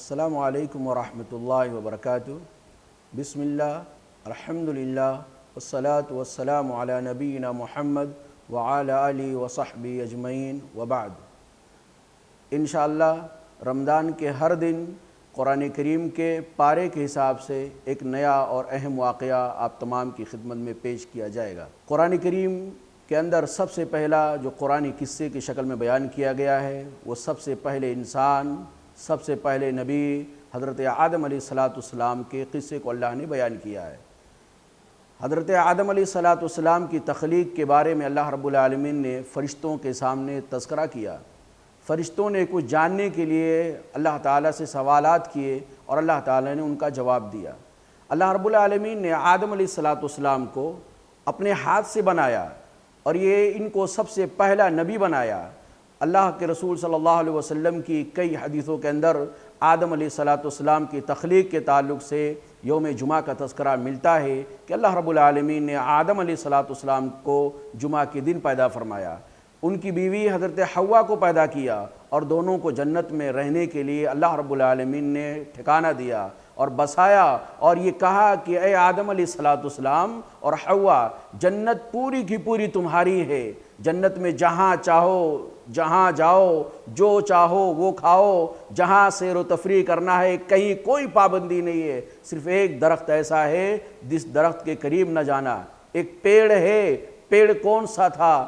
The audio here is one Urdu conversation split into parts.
السلام علیکم ورحمۃ اللہ وبرکاتہ۔ بسم اللہ، الحمدللہ، والصلاة والسلام علی نبینا محمد وعلی آلہ وصحبہ اجمعین وبعد۔ انشاءاللہ رمضان کے ہر دن قرآن کریم کے پارے کے حساب سے ایک نیا اور اہم واقعہ آپ تمام کی خدمت میں پیش کیا جائے گا۔ قرآن کریم کے اندر سب سے پہلا جو قرآنی قصے کی شکل میں بیان کیا گیا ہے وہ سب سے پہلے انسان، سب سے پہلے نبی حضرت آدم علیہ السلام کے قصے کو اللہ نے بیان کیا ہے۔ حضرت آدم علیہ السلام کی تخلیق کے بارے میں اللہ رب العالمین نے فرشتوں کے سامنے تذکرہ کیا۔ فرشتوں نے کچھ جاننے کے لیے اللہ تعالیٰ سے سوالات کیے اور اللہ تعالیٰ نے ان کا جواب دیا۔ اللہ رب العالمین نے آدم علیہ السلام کو اپنے ہاتھ سے بنایا اور یہ ان کو سب سے پہلا نبی بنایا۔ اللہ کے رسول صلی اللہ علیہ وسلم کی کئی حدیثوں کے اندر آدم علیہ السلام کی تخلیق کے تعلق سے یوم جمعہ کا تذکرہ ملتا ہے کہ اللہ رب العالمین نے آدم علیہ السلام کو جمعہ کے دن پیدا فرمایا، ان کی بیوی حضرت حوا کو پیدا کیا اور دونوں کو جنت میں رہنے کے لیے اللہ رب العالمین نے ٹھکانہ دیا اور بسایا اور یہ کہا کہ اے آدم علیہ السلام اور حوا، جنت پوری کی پوری تمہاری ہے، جنت میں جہاں چاہو جہاں جاؤ، جو چاہو وہ کھاؤ، جہاں سیر و تفریح کرنا ہے کہیں کوئی پابندی نہیں ہے، صرف ایک درخت ایسا ہے جس درخت کے قریب نہ جانا۔ ایک پیڑ ہے، پیڑ کون سا تھا،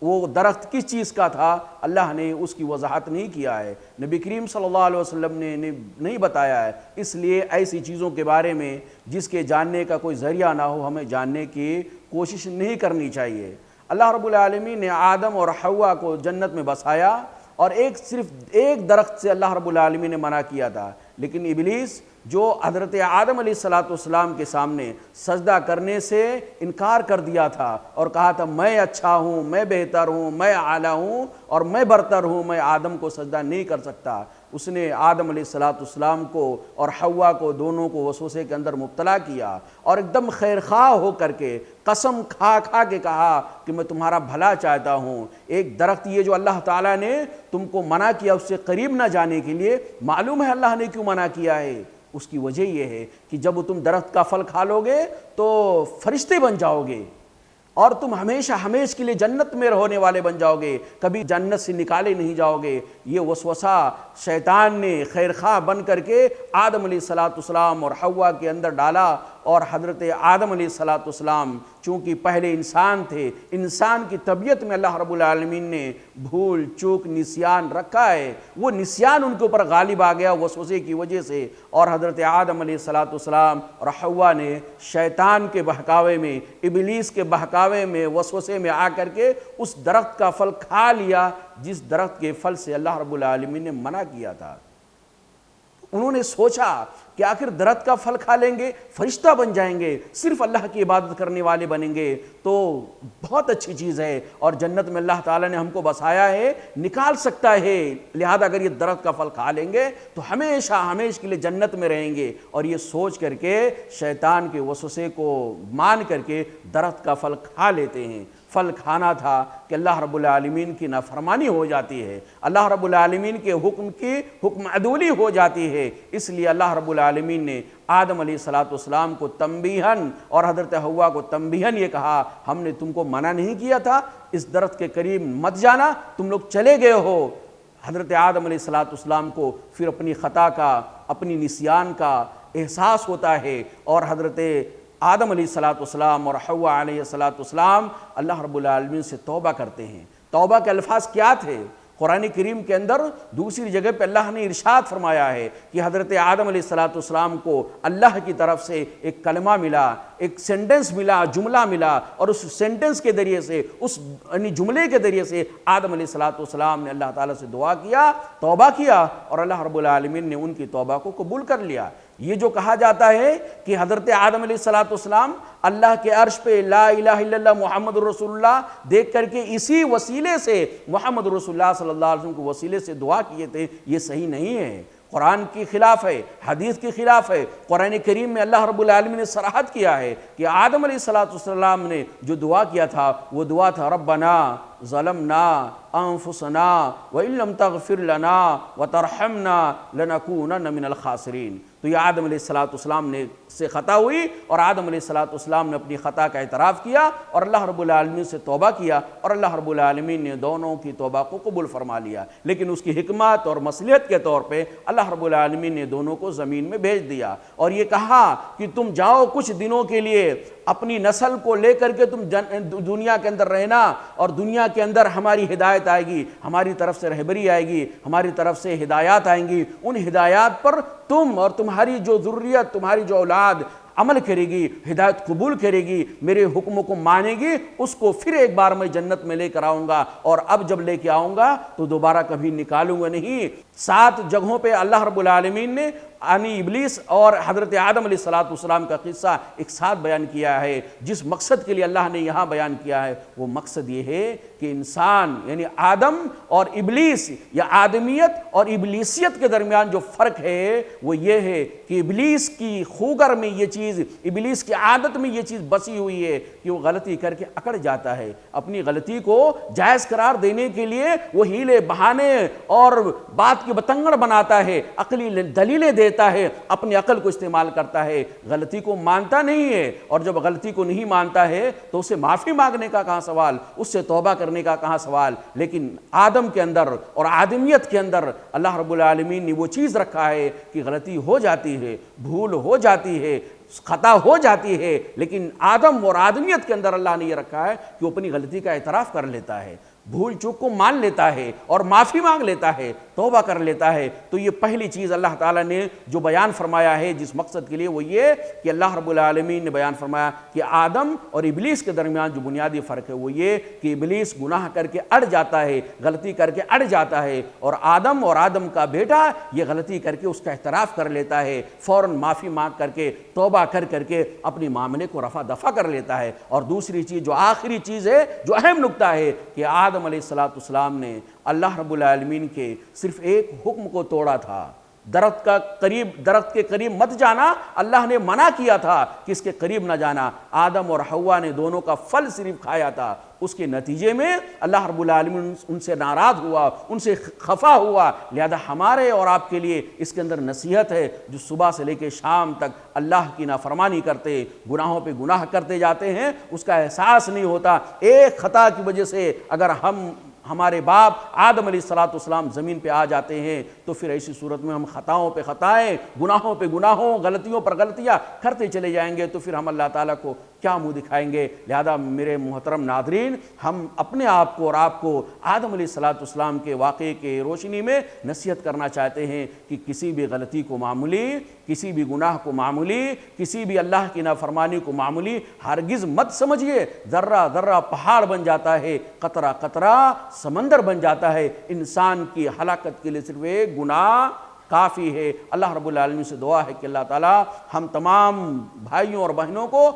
وہ درخت کس چیز کا تھا، اللہ نے اس کی وضاحت نہیں کیا ہے، نبی کریم صلی اللہ علیہ وسلم نے نہیں بتایا ہے۔ اس لیے ایسی چیزوں کے بارے میں جس کے جاننے کا کوئی ذریعہ نہ ہو ہمیں جاننے کی کوشش نہیں کرنی چاہیے۔ اللہ رب العالمین نے آدم اور حوا کو جنت میں بسایا اور صرف ایک درخت سے اللہ رب العالمین نے منع کیا تھا، لیکن ابلیس جو حضرت آدم علیہ السلام کے سامنے سجدہ کرنے سے انکار کر دیا تھا اور کہا تھا میں اچھا ہوں، میں بہتر ہوں، میں اعلیٰ ہوں اور میں برتر ہوں، میں آدم کو سجدہ نہیں کر سکتا، اس نے آدم علیہ السلام کو اور حوا کو دونوں کو وسوسے کے اندر مبتلا کیا اور ایک دم خیر خواہ ہو کر کے قسم کھا کے کہا کہ میں تمہارا بھلا چاہتا ہوں۔ ایک درخت یہ جو اللہ تعالیٰ نے تم کو منع کیا اس سے قریب نہ جانے کے لیے، معلوم ہے اللہ نے کیوں منع کیا ہے؟ اس کی وجہ یہ ہے کہ جب تم درخت کا پھل کھا لو گے تو فرشتے بن جاؤ گے اور تم ہمیشہ کے لیے جنت میں رہنے والے بن جاؤ گے، کبھی جنت سے نکالے نہیں جاؤ گے۔ یہ وسوسہ شیطان نے خیر خواہ بن کر کے آدم علیہ السلام اور حوا کے اندر ڈالا اور حضرت آدم علیہ السلام چونکہ پہلے انسان تھے، انسان کی طبیعت میں اللہ رب العالمین نے بھول چوک نسیان رکھا ہے، وہ نسیان ان کے اوپر غالب آ گیا وسوسے کی وجہ سے، اور حضرت آدم علیہ السلام اور حوا نے شیطان کے بہکاوے میں، ابلیس کے بہکاوے میں، وسوسے میں آ کر کے اس درخت کا پھل کھا لیا جس درخت کے پھل سے اللہ رب العالمین نے منع کیا تھا۔ انہوں نے سوچا کہ آخر درخت کا پھل کھا لیں گے فرشتہ بن جائیں گے، صرف اللہ کی عبادت کرنے والے بنیں گے تو بہت اچھی چیز ہے، اور جنت میں اللہ تعالیٰ نے ہم کو بسایا ہے، نکال سکتا ہے، لہذا اگر یہ درخت کا پھل کھا لیں گے تو ہمیشہ کے لیے جنت میں رہیں گے، اور یہ سوچ کر کے شیطان کے وسوسے کو مان کر کے درخت کا پھل کھا لیتے ہیں۔ پھل کھانا تھا کہ اللہ رب العالمین کی نافرمانی ہو جاتی ہے، اللہ رب العالمین کے حکم عدولی ہو جاتی ہے، اس لیے اللہ رب العالمین نے آدم علیہ السلام کو تنبیہاً اور حضرت حوا کو تنبیہاً یہ کہا ہم نے تم کو منع نہیں کیا تھا اس درخت کے قریب مت جانا، تم لوگ چلے گئے ہو۔ حضرت آدم علیہ السلام کو پھر اپنی خطا کا، اپنی نسیان کا احساس ہوتا ہے، اور حضرت آدم علیہ السلام اور حوا علیہ السلام اللہ رب العالمین سے توبہ کرتے ہیں۔ توبہ کے الفاظ کیا تھے؟ قرآن کریم کے اندر دوسری جگہ پہ اللہ نے ارشاد فرمایا ہے کہ حضرت آدم علیہ السلام کو اللہ کی طرف سے ایک کلمہ ملا، ایک سینٹنس ملا، جملہ ملا، اور اس سینٹنس کے ذریعے سے، اس جملے کے ذریعے سے آدم علیہ السلام نے اللہ تعالیٰ سے دعا کیا، توبہ کیا، اور اللہ رب العالمین نے ان کی توبہ کو قبول کر لیا۔ یہ جو کہا جاتا ہے کہ حضرت آدم علیہ السلام اللہ کے عرش پہ لا الہ الا اللہ محمد رسول اللہ دیکھ کر کے اسی وسیلے سے محمد رسول اللہ صلی اللہ علیہ وسلم کے وسیلے سے دعا کیے تھے، یہ صحیح نہیں ہے، قرآن کی خلاف ہے، حدیث کی خلاف ہے۔ قرآن کریم میں اللہ رب العالمین نے صراحت کیا ہے کہ آدم علیہ السلام نے جو دعا کیا تھا وہ دعا تھا ربنا ظلمنا انفسنا وان لم تغفر لنا وترحمنا لنكونن من الخاسرین۔ تو یہ آدم علیہ السلام نے سے خطا ہوئی، اور آدم علیہ السلام نے اپنی خطا کا اعتراف کیا اور اللہ رب العالمین سے توبہ کیا، اور اللہ رب العالمین نے دونوں کی توبہ کو قبول فرما لیا۔ لیکن اس کی حکمت اور مصلحت کے طور پہ اللہ رب العالمین نے دونوں کو زمین میں بھیج دیا، اور یہ کہا کہ تم جاؤ کچھ دنوں کے لیے اپنی نسل کو لے کر کے تم دنیا کے اندر رہنا، اور دنیا کے اندر ہماری ہدایت آئے گی، ہماری طرف سے رہبری آئے گی، ہماری طرف سے ہدایات آئیں گی، ان ہدایات پر تم اور تمہاری جو ذریت، تمہاری جو اولاد عمل کرے گی، ہدایت قبول کرے گی، میرے حکموں کو مانے گی، اس کو پھر ایک بار میں جنت میں لے کر آؤں گا، اور اب جب لے کے آؤں گا تو دوبارہ کبھی نکالوں گا نہیں۔ 7 جگہوں پہ اللہ رب العالمین نے یعنی ابلیس اور حضرت آدم علیہ السلام کا قصہ ایک ساتھ بیان کیا ہے۔ جس مقصد کے لیے اللہ نے یہاں بیان کیا ہے وہ مقصد یہ ہے کہ انسان یعنی آدم اور ابلیس یا آدمیت اور ابلیسیت کے درمیان جو فرق ہے وہ یہ ہے کہ ابلیس کی خوگر میں یہ چیز، ابلیس کی عادت میں یہ چیز بسی ہوئی ہے کہ وہ غلطی کر کے اکڑ جاتا ہے، اپنی غلطی کو جائز قرار دینے کے لیے وہ ہیلے بہانے اور بات کے بتنگڑ بناتا ہے، عقلی دلیلیں دیتا ہے، اپنی عقل کو استعمال کرتا ہے، غلطی کو مانتا نہیں ہے، اور جب غلطی کو نہیں مانتا ہے تو اسے معافی مانگنے کا کہاں سوال، اس سے توبہ کرنے کا کہاں سوال۔ لیکن آدم کے اندر اور آدمیت کے اندر اللہ رب العالمین نے وہ چیز رکھا ہے کہ غلطی ہو جاتی ہے، بھول ہو جاتی ہے، خطا ہو جاتی ہے، لیکن آدم اور آدمیت کے اندر اللہ نے یہ رکھا ہے کہ وہ اپنی غلطی کا اعتراف کر لیتا ہے، بھول چوک کو مان لیتا ہے اور معافی مانگ لیتا ہے، توبہ کر لیتا ہے۔ تو یہ پہلی چیز اللہ تعالیٰ نے جو بیان فرمایا ہے جس مقصد کے لیے، وہ یہ کہ اللہ رب العالمین نے بیان فرمایا کہ آدم اور ابلیس کے درمیان جو بنیادی فرق ہے وہ یہ کہ ابلیس گناہ کر کے اڑ جاتا ہے، غلطی کر کے اڑ جاتا ہے، اور آدم کا بیٹا یہ غلطی کر کے اس کا اعتراف کر لیتا ہے، فوراً معافی مانگ کر کے توبہ کر کے اپنی معاملے کو رفع دفع کر لیتا ہے۔ اور دوسری چیز جو آخری چیز ہے، جو اہم نکتہ ہے، کہ آدم علیہ السلام نے اللہ رب العالمین کے صرف ایک حکم کو توڑا تھا، درخت کے قریب مت جانا، اللہ نے منع کیا تھا کہ اس کے قریب نہ جانا۔ آدم اور حوا نے دونوں کا پھل صرف کھایا تھا، اس کے نتیجے میں اللہ رب العالمین ان سے ناراض ہوا، ان سے خفا ہوا۔ لہذا ہمارے اور آپ کے لیے اس کے اندر نصیحت ہے، جو صبح سے لے کے شام تک اللہ کی نافرمانی کرتے، گناہوں پہ گناہ کرتے جاتے ہیں، اس کا احساس نہیں ہوتا۔ ایک خطا کی وجہ سے اگر ہمارے باپ آدم علیہ السلام زمین پہ آ جاتے ہیں تو پھر ایسی صورت میں ہم خطاؤں پہ خطائیں، گناہوں پہ گناہوں، غلطیوں پر غلطیاں کرتے چلے جائیں گے، تو پھر ہم اللہ تعالیٰ کو کیا منہ دکھائیں گے۔ لہذا میرے محترم ناظرین، ہم اپنے آپ کو اور آپ کو آدم علیہ السلام کے واقعے کے روشنی میں نصیحت کرنا چاہتے ہیں کہ کسی بھی غلطی کو معمولی، کسی بھی گناہ کو معمولی، کسی بھی اللہ کی نافرمانی کو معمولی ہرگز مت سمجھیے۔ ذرہ ذرہ پہاڑ بن جاتا ہے، قطرہ قطرہ سمندر بن جاتا ہے۔ انسان کی ہلاکت کے لیے صرف ایک گناہ کافی ہے۔ اللہ رب العالمین سے دعا ہے کہ اللہ تعالی ہم تمام بھائیوں اور بہنوں کو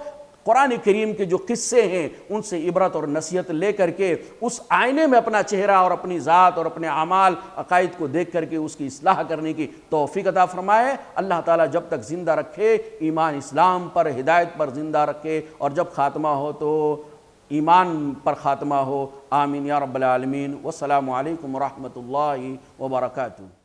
قرآن کریم کے جو قصے ہیں ان سے عبرت اور نصیحت لے کر کے اس آئینے میں اپنا چہرہ اور اپنی ذات اور اپنے اعمال عقائد کو دیکھ کر کے اس کی اصلاح کرنے کی توفیق عطا فرمائے۔ اللہ تعالیٰ جب تک زندہ رکھے ایمان اسلام پر، ہدایت پر زندہ رکھے، اور جب خاتمہ ہو تو ایمان پر خاتمہ ہو۔ آمین یا رب العالمین۔ والسلام علیکم ورحمۃ اللہ وبرکاتہ۔